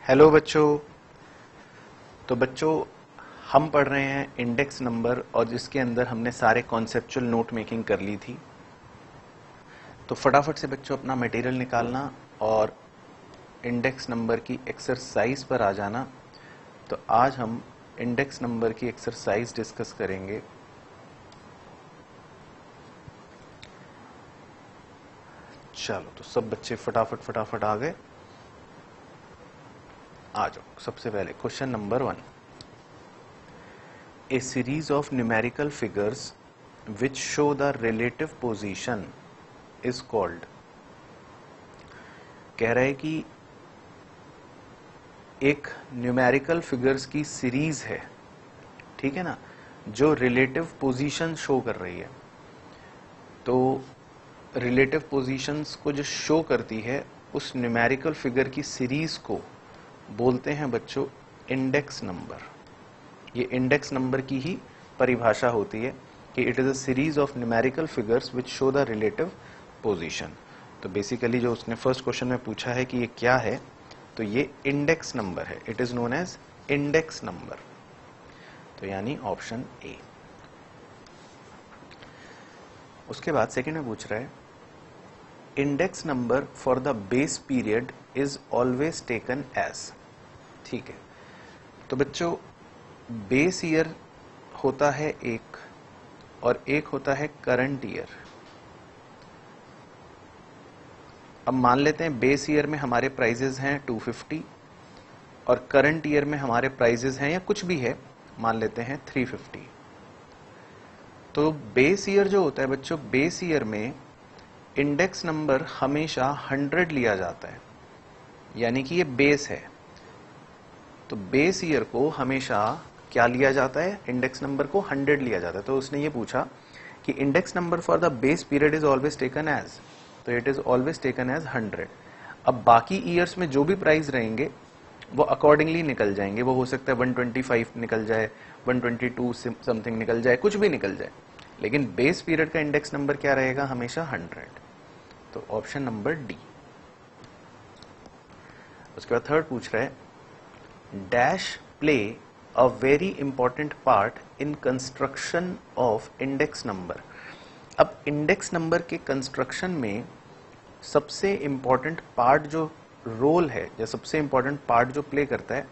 Hello बच्चों। तो बच्चों हम पढ़ रहे हैं इंडेक्स नंबर और जिसके अंदर हमने सारे कॉन्सेप्चुअल नोट मेकिंग कर ली थी। तो फटाफट से बच्चों अपना मटेरियल निकालना और इंडेक्स नंबर की एक्सरसाइज पर आ जाना। तो आज हम इंडेक्स नंबर की एक्सरसाइज डिस्कस करेंगे। चलो तो सब बच्चे फटाफट फटाफट आ गए, आ जाओ। सबसे पहले question number 1। A series of numerical figures which show the relative position is called। कह रहा है कि एक न्यूमेरिकल फिगर्स की सीरीज है, ठीक है ना, जो रिलेटिव पोजीशन शो कर रही है। तो रिलेटिव पोजीशंस को जो शो करती है उस न्यूमेरिकल फिगर की सीरीज को बोलते हैं बच्चों इंडेक्स नंबर। ये इंडेक्स नंबर की ही परिभाषा होती है कि it is a series of numerical figures which show the relative position. तो बेसिकली जो उसने फर्स्ट क्वेश्चन में पूछा है कि ये क्या है, तो ये इंडेक्स नंबर है। It is known as index number. तो यानी ऑप्शन ए। उसके बाद सेकंड में पूछ रहा है index number for the base period is always taken as. ठीक है, तो बच्चों बेस ईयर होता है एक और एक होता है करंट ईयर। अब मान लेते हैं बेस ईयर में हमारे प्राइजेस हैं 250 और करंट ईयर में हमारे प्राइजेस हैं या कुछ भी है, मान लेते हैं 350। तो बेस ईयर जो होता है बच्चों, बेस ईयर में इंडेक्स नंबर हमेशा 100 लिया जाता है, यानी कि ये बेस है। तो बेस ईयर को हमेशा क्या लिया जाता है, इंडेक्स नंबर को 100 लिया जाता है। तो उसने ये पूछा कि index number for the base period is always taken as, तो it is always taken as 100। अब बाकी ईयर्स में जो भी प्राइस रहेंगे वो अकॉर्डिंगली निकल जाएंगे। वो हो सकता है 125 निकल जाए, 122 समथिंग निकल जाए, कुछ भी निकल जाए, लेकिन बेस पीरियड का इंडेक्स नंबर क्या रहेगा, हमेशा 100। तो ऑप्शन नंबर डी। उसके बाद थर्ड पूछ रहा है dash play a very important part in construction of index number। अब इंडेक्स नंबर के कंस्ट्रक्शन में सबसे इंपॉर्टेंट पार्ट जो रोल है या सबसे इंपॉर्टेंट पार्ट जो प्ले करता है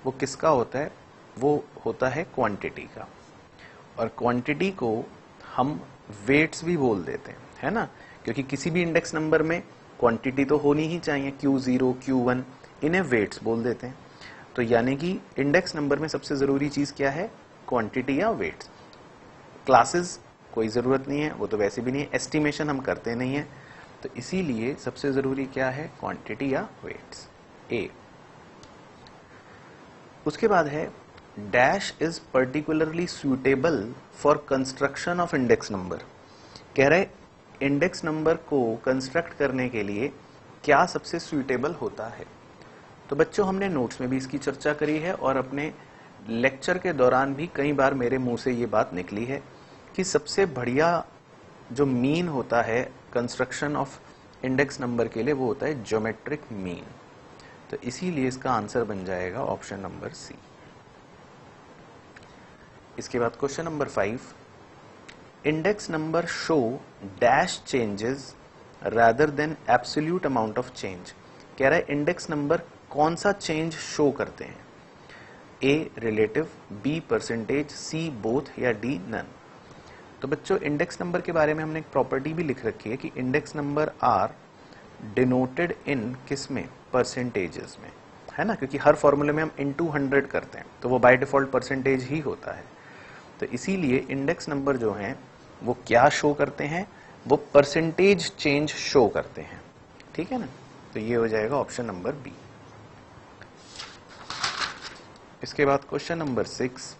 वो किसका होता है, वो होता है क्वांटिटी का। और क्वांटिटी को हम वेट्स भी बोल देते हैं, है ना, क्योंकि किसी भी इंडेक्स नंबर में क्वांटिटी तो होनी ही चाहिए। Q0 Q1 इन्हें वेट्स बोल देते हैं। तो यानी कि इंडेक्स नंबर में सबसे जरूरी चीज क्या है, क्वांटिटी या वेट्स। क्लासेस कोई जरूरत नहीं है, वो तो वैसे भी नहीं है, एस्टिमेशन हम करते नहीं है। तो इसीलिए सबसे जरूरी क्या है, क्वांटिटी या वेट्स, ए। उसके बाद है dash is particularly suitable for construction of index number. कह रहे इंडेक्स नंबर को कंस्ट्रक्ट करने के लिए क्या सबसे सुटेबल होता है। तो बच्चों हमने नोट्स में भी इसकी चर्चा करी है और अपने लेक्चर के दौरान भी कई बार मेरे मुंह से ये बात निकली है कि सबसे बढ़िया जो मीन होता है कंस्ट्रक्शन ऑफ इंडेक्स नंबर के लिए वो होता है ज्योमेट्रिक मीन। तो इसीलिए इसका आंसर बन जाएगा ऑप्शन नंबर सी। इसके बाद question number 5 index number show dash changes rather than absolute amount of change. कह रहा है इंडेक्स नंबर कौन सा चेंज शो करते हैं, A relative, B percentage, C both या डी नन। तो बच्चों इंडेक्स नंबर के बारे में हमने एक प्रॉपर्टी भी लिख रखी है कि index number are denoted in किस में, परसेंटेजेस में, है ना, क्योंकि हर फॉर्मूले में हम इनटू 100 करते हैं तो वो बाय डिफॉल्ट परसेंटेज ही होता है। तो इसीलिए इंडेक्स नंबर जो हैं वो क्या शो करते हैं, वो परसेंटेज चेंज शो करते हैं, ठीक है ना। तो ये हो जाएगा ऑप्शन नंबर बी। इसके बाद question number 6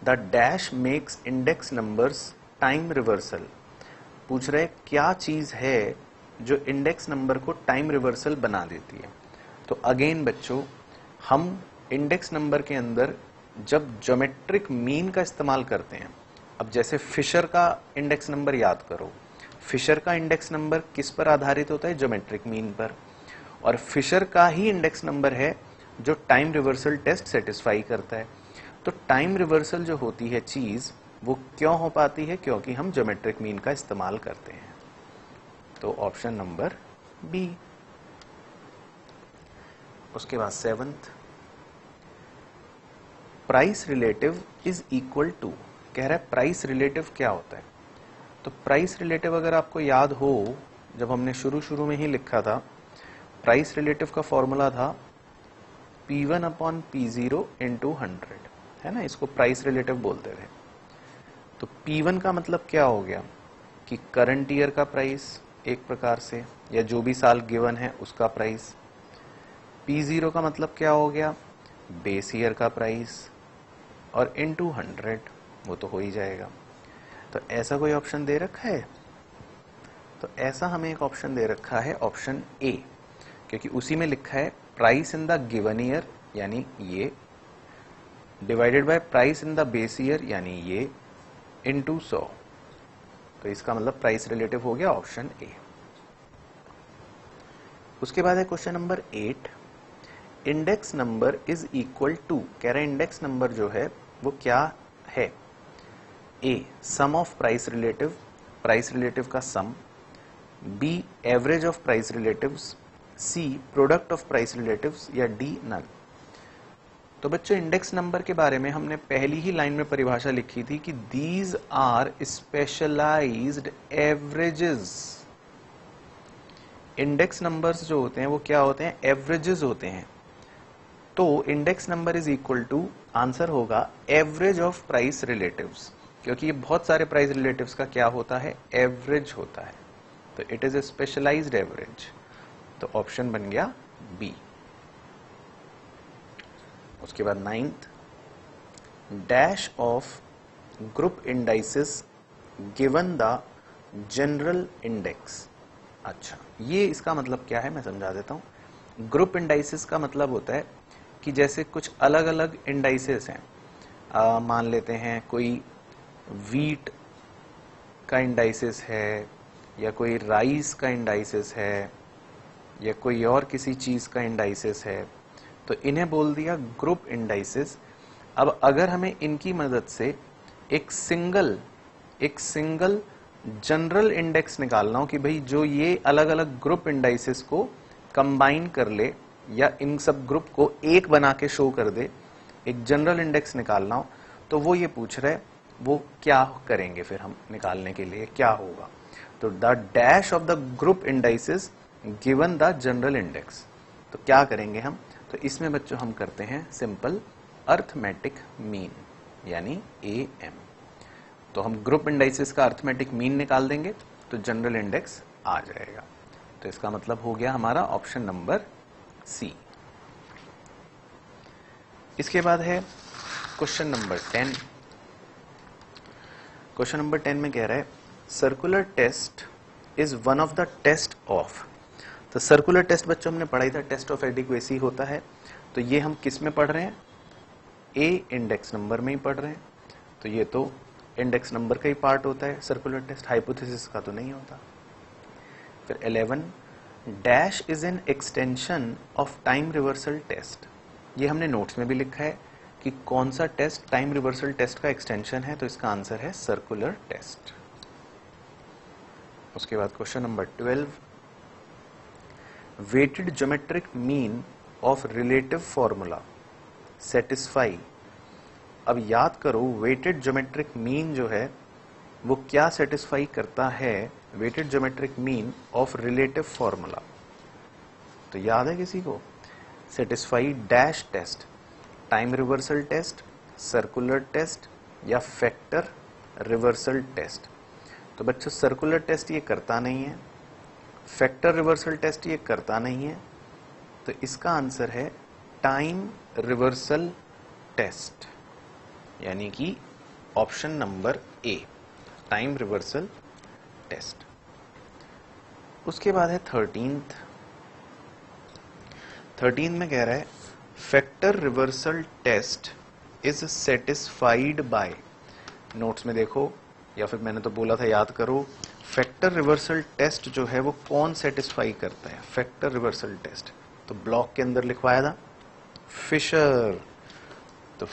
the dash makes index numbers time reversal. पूछ रहे क्या चीज है जो इंडेक्स नंबर को टाइम रिवर्सल बना देती है। तो अगेन बच्चों हम इंडेक्स नंबर के अंदर जब ज्योमेट्रिक मीन का इस्तेमाल करते हैं, अब जैसे फिशर का इंडेक्स नंबर याद करो, फिशर का इंडेक्स नंबर किस पर आधारित होता है, ज्योमेट्रिक मीन पर। और फिशर का ही इंडेक्स नंबर है जो टाइम रिवर्सल टेस्ट सेटिस्फाई करता है। तो टाइम रिवर्सल जो होती है चीज, वो क्यों हो पाती है? क्योंकि हम ज्योमेट्रिक मीन का इस्तेमाल करते हैं। तो ऑप्शन नंबर बी। उसके बाद 7th, price relative is equal to, कह रहा है प्राइस रिलेटिव क्या होता है? तो प्राइस रिलेटिव अगर आपको याद हो, जब हमने शुरू में ही लिखा था, प्राइस रिलेटिव का फॉर्मूला था P1 अपॉन P0 इंटू 100, है ना, इसको प्राइस रिलेटिव बोलते थे। तो P1 का मतलब क्या हो गया कि करंट ईयर का प्राइस एक प्रकार से, या जो भी साल गिवन है उसका प्राइस। P0 का मतलब क्या हो गया? बेस ईयर का प्राइस, और इंटू 100, वो तो हो ही जाएगा। तो ऐसा कोई ऑप्शन दे रखा है? तो ऐसा हमें एक ऑप्शन दे रखा है, ऑप्शन ए, क्योंकि उसी में लिखा है price in the given year, यानी ये, divided by price in the base year, यानी ये, इनटू 100। तो इसका मतलब प्राइस रिलेटिव हो गया ऑप्शन ए। उसके बाद है question number 8, index number is equal to, कह रहे हैं इंडेक्स नंबर जो है वो क्या है? A, sum of price relative, price relative का sum, B, average of price relatives, C, product of price relatives, या डी, नन। तो बच्चों इंडेक्स नंबर के बारे में हमने पहली ही लाइन में परिभाषा लिखी थी कि these are specialised averages. Index numbers जो होते हैं वो क्या होते हैं? एवरेजेस होते हैं। तो index number is equal to, answer होगा एवरेज ऑफ प्राइस रिलेटिव्स, क्योंकि ये बहुत सारे प्राइस रिलेटिव्स का क्या होता है? एवरेज होता है। तो it is a specialised average. तो ऑप्शन बन गया बी। उसके बाद 9th, dash of group indices given the general index. अच्छा, ये इसका मतलब क्या है मैं समझा देता हूं। ग्रुप इंडाइसेस का मतलब होता है कि जैसे कुछ अलग अलग इंडाइसेस हैं, मान लेते हैं कोई वीट का इंडाइसेस है, या कोई राइस का इंडाइसेस है, या कोई और किसी चीज का इंडाइसेस है, तो इन्हें बोल दिया ग्रुप इंडाइसेस। अब अगर हमें इनकी मदद से एक सिंगल जनरल इंडेक्स निकालना हो कि भाई जो ये अलग अलग ग्रुप इंडाइसेस को कंबाइन कर ले, या इन सब ग्रुप को एक बना के शो कर दे, एक जनरल इंडेक्स निकालना हो, तो वो ये पूछ रहे वो क्या करेंगे फिर हम निकालने के लिए, क्या होगा? तो the dash of the group indices given the general index. तो क्या करेंगे हम? तो इसमें बच्चों हम करते हैं सिंपल अर्थमेटिक मीन, यानी AM। तो हम ग्रुप इंडाइसेस का अर्थमेटिक मीन निकाल देंगे तो जनरल इंडेक्स आ जाएगा। तो इसका मतलब हो गया हमारा ऑप्शन नंबर सी। इसके बाद है क्वेश्चन नंबर 10। क्वेश्चन नंबर 10 में कह रहा है circular test is one of the test of. तो सर्कुलर टेस्ट बच्चों हमने पढ़ाई था, टेस्ट ऑफ एडिक्वेसी होता है। तो ये हम किस में पढ़ रहे हैं? ए इंडेक्स नंबर में ही पढ़ रहे हैं। तो ये तो इंडेक्स नंबर का ही पार्ट होता है सर्कुलर टेस्ट, हाइपोथेसिस का तो नहीं होता। फिर 11, dash is an extension of time reversal test. ये हमने नोट्स में भी लिखा है कि कौन सा टेस्ट टाइम रिवर्सल टेस्ट का एक्सटेंशन है, तो इसका आंसर है सर्कुलर टेस्ट। उसके बाद question number 12, weighted geometric mean of relative formula satisfy. अब याद करो वेटेड ज्योमेट्रिक मीन जो है वो क्या सेटिस्फाई करता है? Weighted geometric mean of relative formula. तो याद है किसी को? Satisfy dash test, time reversal test, circular test, या फैक्टर रिवर्सल टेस्ट। तो बच्चों सर्कुलर टेस्ट ये करता नहीं है, फैक्टर रिवर्सल टेस्ट ये करता नहीं है, तो इसका आंसर है टाइम रिवर्सल टेस्ट, यानी कि option number A, time reversal test. उसके बाद है 13 में कह रहा है factor reversal test is satisfied by. Notes में देखो, या फिर मैंने तो बोला था याद करो, फैक्टर रिवर्सल टेस्ट जो है वो कौन सेटिस्फाई करता है? फैक्टर रिवर्सल टेस्ट तो ब्लॉक के अंदर लिखवाया था फिशर, तो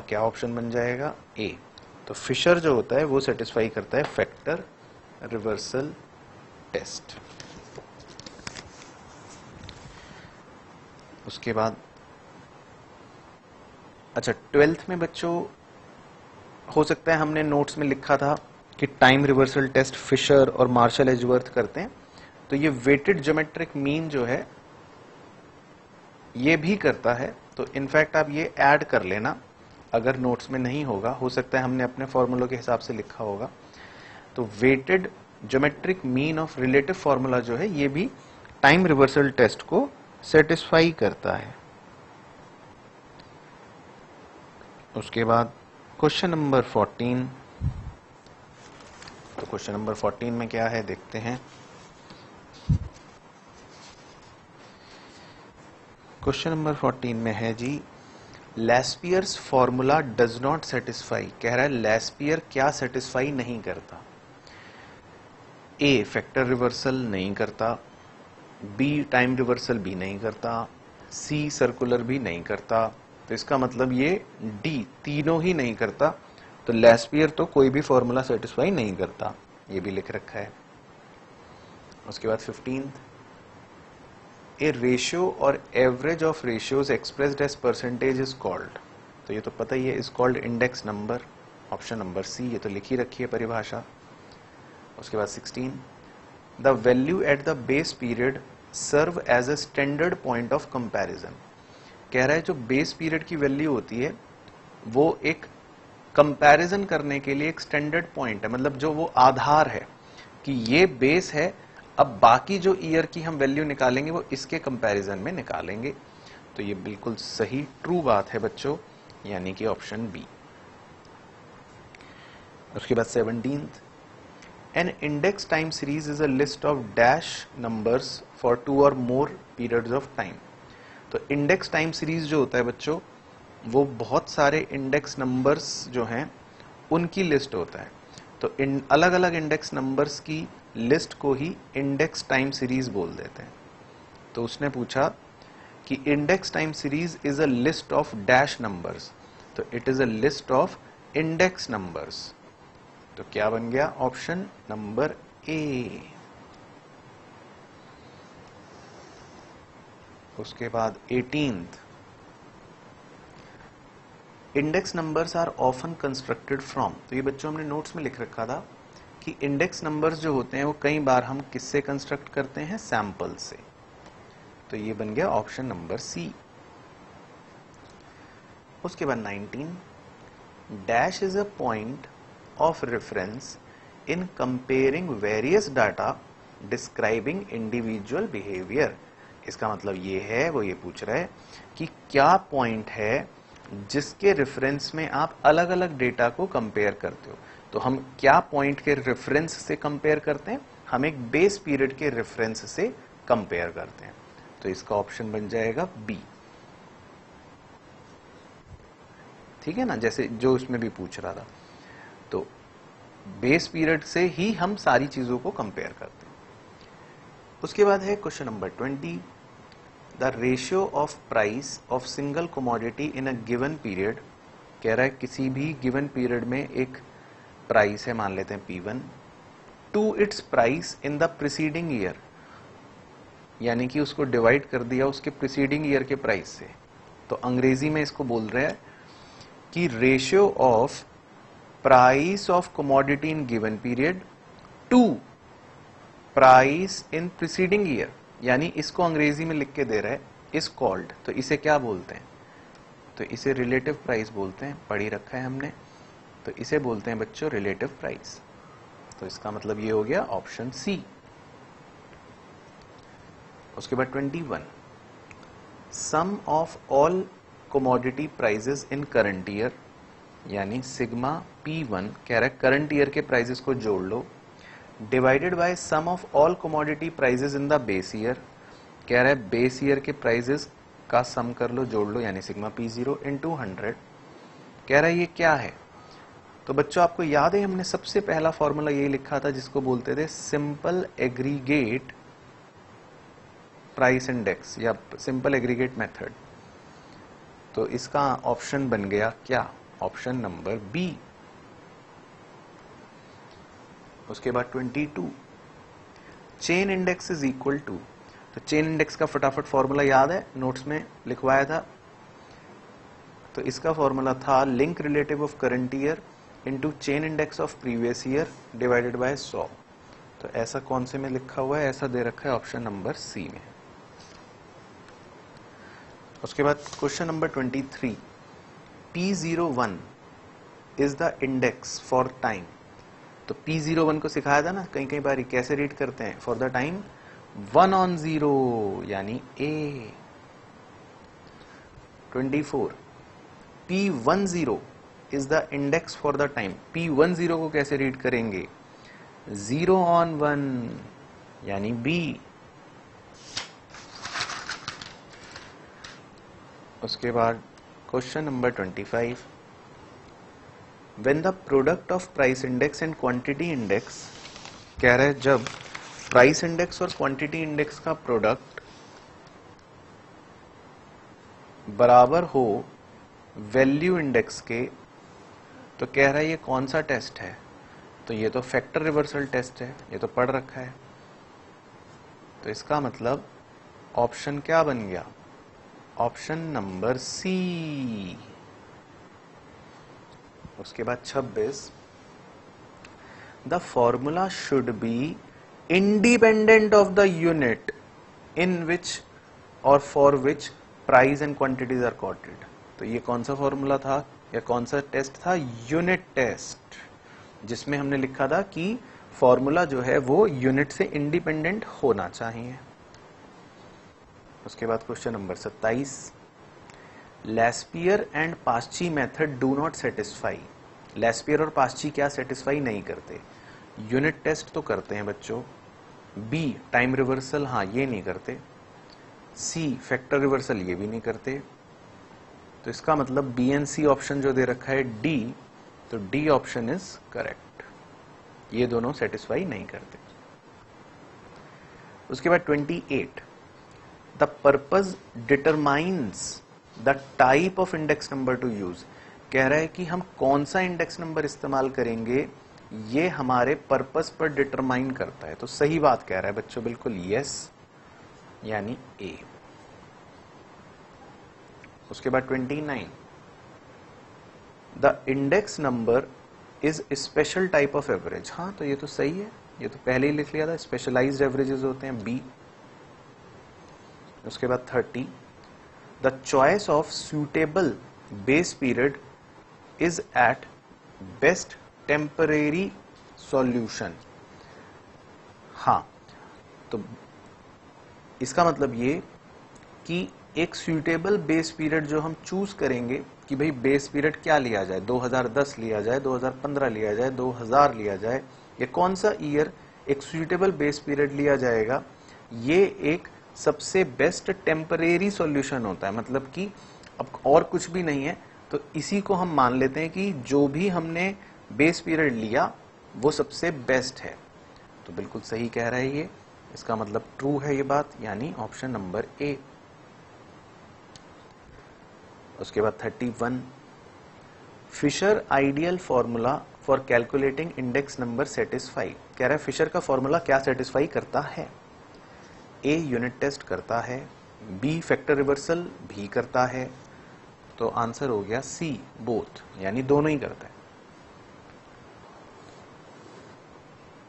क्या ऑप्शन बन जाएगा? ए। तो फिशर जो होता है वो सेटिस्फाई करता है फैक्टर रिवर्सल टेस्ट। उसके बाद अच्छा 12th में बच्चों हो सकता है हमने नोट्स में लिखा था कि टाइम रिवर्सल टेस्ट फिशर और मार्शल एजवर्थ करते हैं, तो ये वेटेड ज्योमेट्रिक मीन जो है ये भी करता है। तो इनफैक्ट आप ये ऐड कर लेना, अगर नोट्स में नहीं होगा, हो सकता है हमने अपने फॉर्मूलों के हिसाब से लिखा होगा। तो weighted geometric mean of relative formula जो है ये भी टाइम रिवर्सल टेस्ट को सेटिस्फाई करता है। उसके बाद क्वेश्चन नंबर 14। तो क्वेश्चन नंबर 14 में क्या है देखते हैं। क्वेश्चन नंबर 14 में है जी लैस्पियर्स फॉर्मूला डज नॉट सेटिस्फाई। कह रहा है लैस्पियर क्या सेटिस्फाई नहीं करता? ए फैक्टर रिवर्सल नहीं करता, बी टाइम रिवर्सल भी नहीं करता, सी सर्कुलर भी नहीं करता। तो इसका मतलब ये डी तीनों ही नहीं करता। तो लैस्पियर तो कोई भी फॉर्मूला सेटिस्फाई नहीं करता, ये भी लिख रखा है। उसके बाद 15 ए रेशियो और average of ratios expressed as percentage is called. तो ये तो पता ही है, is called index number. Option number C, ये तो लिखी रखी है परिभाषा। उसके बाद 16 the value at the base period serve as a standard point of comparison. कह रहा है जो बेस पीरियड की वैल्यू होती है वो एक कंपैरिजन करने के लिए एक स्टैंडर्ड पॉइंट है, मतलब जो वो आधार है कि ये बेस है, अब बाकी जो ईयर की हम वैल्यू निकालेंगे वो इसके कंपैरिजन में निकालेंगे। तो ये बिल्कुल सही ट्रू बात है बच्चों, यानी कि ऑप्शन बी। उसके बाद 17 an index time series is a list of dash numbers for 2 और मोर पीरियड्स ऑफ टाइम। तो इंडेक्स टाइम सीरीज जो होता है बच्चों वो बहुत सारे इंडेक्स नंबर्स जो हैं उनकी लिस्ट होता है। तो इन अलग अलग इंडेक्स नंबर्स की लिस्ट को ही इंडेक्स टाइम सीरीज बोल देते हैं। तो उसने पूछा कि index time series is a list of dash numbers, तो it is a list of index numbers. तो क्या बन गया? Option number A. उसके बाद 18 index numbers are often constructed from. तो ये बच्चों हमने नोट्स में लिख रखा था कि इंडेक्स नंबर्स जो होते हैं वो कई बार हम किससे कंस्ट्रक्ट करते हैं? सैंपल से। तो ये बन गया ऑप्शन नंबर सी। उसके बाद 19 dash is a point of reference in comparing various data describing individual behaviour. इसका मतलब ये है, वो ये पूछ रहा है कि क्या पॉइंट है जिसके रेफरेंस में आप अलग अलग डेटा को कंपेयर करते हो। तो हम क्या पॉइंट के रेफरेंस से कंपेयर करते हैं? हम एक बेस पीरियड के रेफरेंस से कंपेयर करते हैं। तो इसका ऑप्शन बन जाएगा बी। ठीक है ना, जैसे जो इसमें भी पूछ रहा था। तो बेस पीरियड से ही हम सारी चीजों को कंपेयर करते हैं। उसके बाद है question number 20 the ratio of price of single commodity in a given period. कह रहा है किसी भी गिवन पीरियड में एक प्राइस है, मान लेते हैं P1, to its price in the preceding year, यानी कि उसको डिवाइड कर दिया उसके प्रीसीडिंग ईयर के प्राइस से। तो अंग्रेजी में इसको बोल रहे हैं कि ratio of price of commodity in given period to price in preceding year, यानी इसको अंग्रेजी में लिख के दे रहा है इज कॉल्ड। तो इसे क्या बोलते हैं? तो इसे रिलेटिव प्राइस बोलते हैं, पढ़ी रखा है हमने। तो इसे बोलते हैं बच्चों रिलेटिव प्राइस। तो इसका मतलब ये हो गया ऑप्शन सी। उसके बाद 21 sum of all commodity prices in current year, यानी सिग्मा P1 कह रहा है करंट ईयर के प्राइजेस को जोड़ लो, divided by sum of all commodity prices in the base year. कह रहा है बेस ईयर के प्राइजेस का सम कर लो, जोड़ लो, यानी सिग्मा P0 इंटू 100। कह रहा है ये क्या है? तो बच्चों आपको याद है हमने सबसे पहला फॉर्मूला यही लिखा था जिसको बोलते थे सिंपल एग्रीगेट प्राइस इंडेक्स या सिंपल एग्रीगेट मेथड। तो इसका ऑप्शन बन गया क्या? Option number B. उसके बाद 22 chain index is equal to, तो चेन इंडेक्स का फटाफट फॉर्मूला याद है, नोट्स में लिखवाया था। तो इसका फॉर्मूला था link relative of current year into chain index of previous year divided bye 100। तो ऐसा कौन से में लिखा हुआ है? ऐसा दे रखा है ऑप्शन नंबर सी में। उसके बाद question number 23 P01 is the index for time. तो P01 को सिखाया था ना कहीं कहीं बारी, कैसे रीड करते हैं? फॉर द टाइम 1/0 यानी A। 24 P10 is the index for the time. P10 को कैसे रीड करेंगे? 0/1 यानी B। उसके बाद question number 25 when the product of price index and quantity index, कह रहे हैं जब प्राइस इंडेक्स और क्वांटिटी इंडेक्स का प्रोडक्ट बराबर हो वैल्यू इंडेक्स के, तो कह रहा है ये कौन सा टेस्ट है? तो ये तो फैक्टर रिवर्सल टेस्ट है, ये तो पढ़ रखा है। तो इसका मतलब ऑप्शन क्या बन गया? Option number C. उसके बाद 26 the formula should be independent of the unit in which और for which price and quantities are quoted. तो ये कौन सा फॉर्मूला था या कौन सा टेस्ट था? यूनिट टेस्ट, जिसमें हमने लिखा था कि फॉर्मूला जो है वो यूनिट से इंडिपेंडेंट होना चाहिए। उसके बाद question number 27 Laspeyres and Paasche method do not satisfy. Laspeyres और पास्ची क्या सेटिस्फाई नहीं करते? यूनिट टेस्ट तो करते हैं बच्चों। बी टाइम रिवर्सल, हाँ ये नहीं करते। सी फैक्टर रिवर्सल, ये भी नहीं करते। तो इसका मतलब बी एंड सी ऑप्शन जो दे रखा है डी, तो डी ऑप्शन इज करेक्ट। ये दोनों सेटिस्फाई नहीं करते। उसके बाद 28 the purpose determines the type of index number two use. कह रहा है कि हम कौन सा इंडेक्स नंबर इस्तेमाल करेंगे, ये हमारे पर्पस पर डिटरमाइन करता है। तो सही बात कह रहा है बच्चों, बिल्कुल यस यानी ए। उसके बाद 29 the index number is special type of average. हाँ तो ये तो सही है, ये तो पहले ही लिख लिया था, स्पेशलाइज्ड एवरेजेस होते हैं, बी। उसके बाद 30 the choice of suitable base period is at best temporary solution. हाँ तो इसका मतलब ये कि एक सूटेबल बेस पीरियड जो हम चूज करेंगे कि भाई बेस पीरियड क्या लिया जाए, 2010 लिया जाए, 2015 लिया जाए, 2000 लिया जाए, ये कौन सा ईयर एक सूटेबल बेस पीरियड लिया जाएगा, ये एक सबसे बेस्ट टेम्परेरी सॉल्यूशन होता है। मतलब कि अब और कुछ भी नहीं है, तो इसी को हम मान लेते हैं कि जो भी हमने बेस पीरियड लिया वो सबसे बेस्ट है। तो बिल्कुल सही कह रहा है ये, इसका मतलब ट्रू है ये बात, यानी ऑप्शन नंबर ए। उसके बाद 31 Fisher ideal formula for calculating index number satisfy. कह रहा है फिशर का फॉर्मूला क्या सेटिस्फाई करता है? ए यूनिट टेस्ट करता है, बी फैक्टर रिवर्सल भी करता है, तो आंसर हो गया सी बोथ, यानी दोनों ही करता है।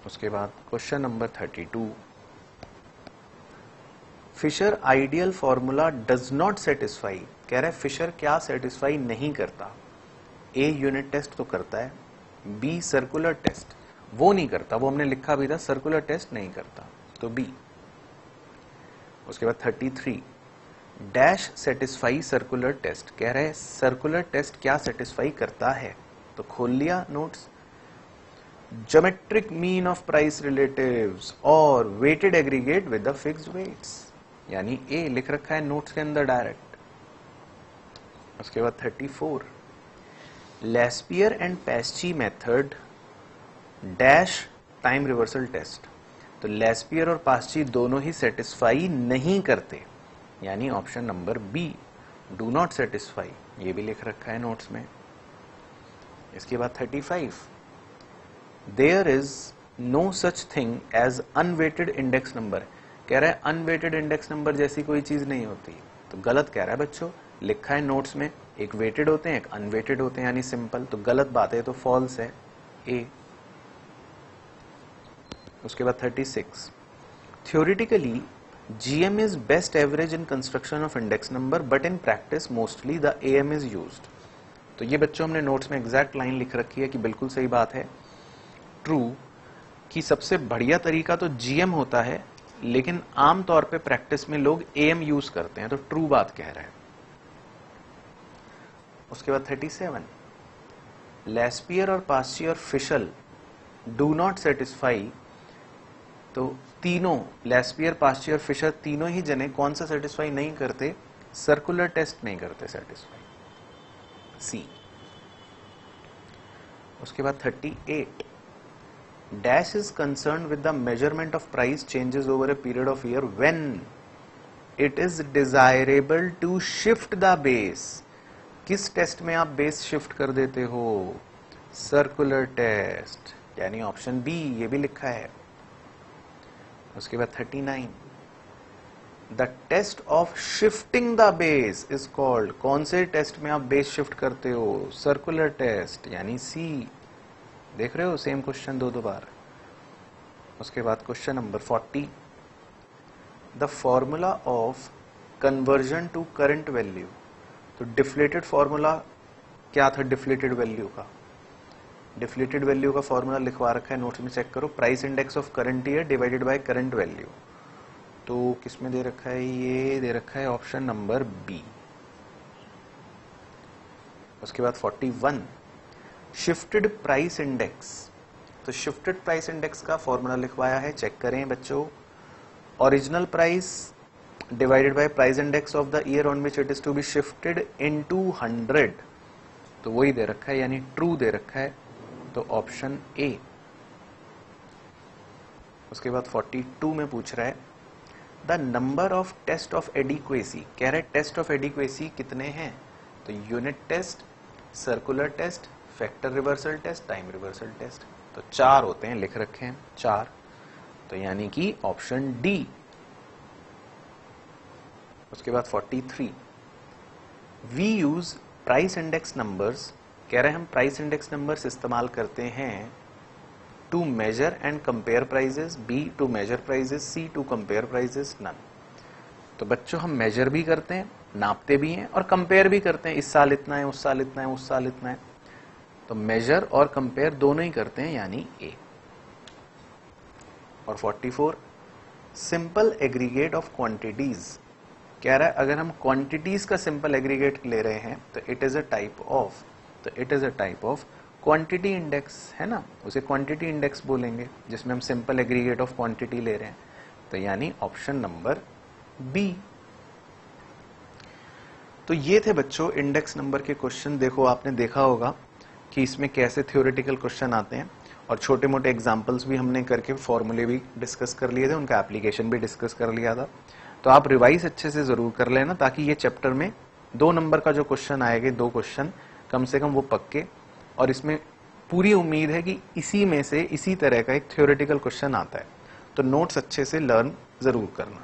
उसके बाद question number 32 Fisher ideal formula does not satisfy. कह रहा है फिशर क्या सेटिस्फाई नहीं करता? ए यूनिट टेस्ट तो करता है, बी सर्कुलर टेस्ट वो नहीं करता, वो हमने लिखा भी था सर्कुलर टेस्ट नहीं करता, तो बी। उसके बाद 33 डैश सेटिस्फाई सर्कुलर टेस्ट। कह रहे हैं सर्कुलर टेस्ट क्या सेटिस्फाई करता है? तो खोल लिया notes, geometric mean of price relatives और weighted aggregate with the fixed weights, यानी ए लिख रखा है नोट्स के अंदर डायरेक्ट। उसके बाद 34 Laspeyres and Paasche method dash time reversal test. तो लेस्पियर और पास्ची दोनों ही सेटिस्फाई नहीं करते, यानी option number B, do not satisfy, ये भी लिख रखा है नोट्स में। इसके बाद 35, there is no such thing as unweighted index number. कह रहा है अनवेटेड इंडेक्स नंबर जैसी कोई चीज नहीं होती, तो गलत कह रहा है बच्चों। लिखा है नोट्स में, एक वेटेड होते हैं एक अनवेटेड होते हैं, यानी सिंपल, तो गलत बात है, तो फॉल्स है ए। उसके बाद 36, theoretically GM is best average in construction of index number but in practice mostly the AM is used। तो ये बच्चों हमने नोट्स में एग्जैक्ट लाइन लिख रखी है कि बिल्कुल सही बात है, ट्रू, कि सबसे बढ़िया तरीका तो GM होता है, लेकिन आमतौर पे प्रैक्टिस में लोग AM यूज करते हैं, तो ट्रू बात कह रहा है। उसके बाद 37, लेस्पियर और पास्ची और फिशल डू नॉट सेटिस्फाई। तो तीनों, लेस्पियर, पास्ची और फिशर, तीनों ही जने कौन सा सेटिस्फाई नहीं करते? सर्कुलर टेस्ट नहीं करते सेटिस्फाई, सी। उसके बाद 38, dash is concern with the measurement of price changes over a period of year when it is desirable to shift the base. किस टेस्ट में आप बेस शिफ्ट कर देते हो? सर्कुलर टेस्ट, यानी ऑप्शन बी, ये भी लिखा है। उसके बाद 39, the test of shifting the base is called. कौन से टेस्ट में आप बेस शिफ्ट करते हो? सर्कुलर टेस्ट, यानी सी। देख रहे हो, सेम क्वेश्चन दो बार। उसके बाद question number 40, the formula of conversion to current value. तो डिफ्लेटेड फॉर्मूला क्या था डिफ्लेटेड वैल्यू का? डिफ्लेटेड वैल्यू का फॉर्मूला लिखवा रखा है नोट्स में, चेक करो, price index of current year divided by current value. तो किसमें दे रखा है? ये दे रखा है ऑप्शन नंबर बी। उसके बाद 41, शिफ्टेड प्राइस इंडेक्स। तो शिफ्टेड प्राइस इंडेक्स का फॉर्मूला लिखवाया है, चेक करें बच्चों, original price divided by price index of the year on which it is to be shifted into 100। तो वही दे रखा है, यानी ट्रू दे रखा है, तो ऑप्शन ए। उसके बाद 42 में पूछ रहा है, the number of test of adequacy. कह रहे टेस्ट ऑफ एडिक्वेसी कितने हैं? तो unit test, circular test, factor reversal test, time reversal test. तो 4 होते हैं, लिख रखे हैं 4, तो यानी कि ऑप्शन डी। उसके बाद 43, we use price index numbers. कह रहे हैं हम प्राइस इंडेक्स नंबर्स इस्तेमाल करते हैं to measure and compare prices, B to measure prices, C to compare prices, none. तो बच्चों हम मेजर भी करते हैं, नापते भी हैं, और कंपेयर भी करते हैं, इस साल इतना है, उस साल इतना है, उस साल इतना है। तो मेजर और कंपेयर दोनों ही करते हैं, यानी ए। और 44, सिंपल एग्रीगेट ऑफ क्वांटिटीज। कह रहा है अगर हम क्वांटिटीज का सिंपल एग्रीगेट ले रहे हैं तो it is a type of, तो it is a type of quantity index, है ना, उसे क्वांटिटी इंडेक्स बोलेंगे, जिसमें हम सिंपल एग्रीगेट ऑफ क्वांटिटी ले रहे हैं। तो यानी ऑप्शन नंबर बी। तो ये थे बच्चों इंडेक्स नंबर के क्वेश्चन। देखो आपने देखा होगा कि इसमें कैसे थ्योरेटिकल क्वेश्चन आते हैं, और छोटे मोटे एग्जाम्पल्स भी हमने करके फॉर्मूले भी डिस्कस कर लिए थे, उनका एप्लीकेशन भी डिस्कस कर लिया था। तो आप रिवाइज अच्छे से जरूर कर लेना, ताकि ये चैप्टर में 2 नंबर का जो क्वेश्चन आएगा, 2 क्वेश्चन कम से कम वो पक्के, और इसमें पूरी उम्मीद है कि इसी में से इसी तरह का एक थ्योरेटिकल क्वेश्चन आता है। तो नोट्स अच्छे से लर्न जरूर करना।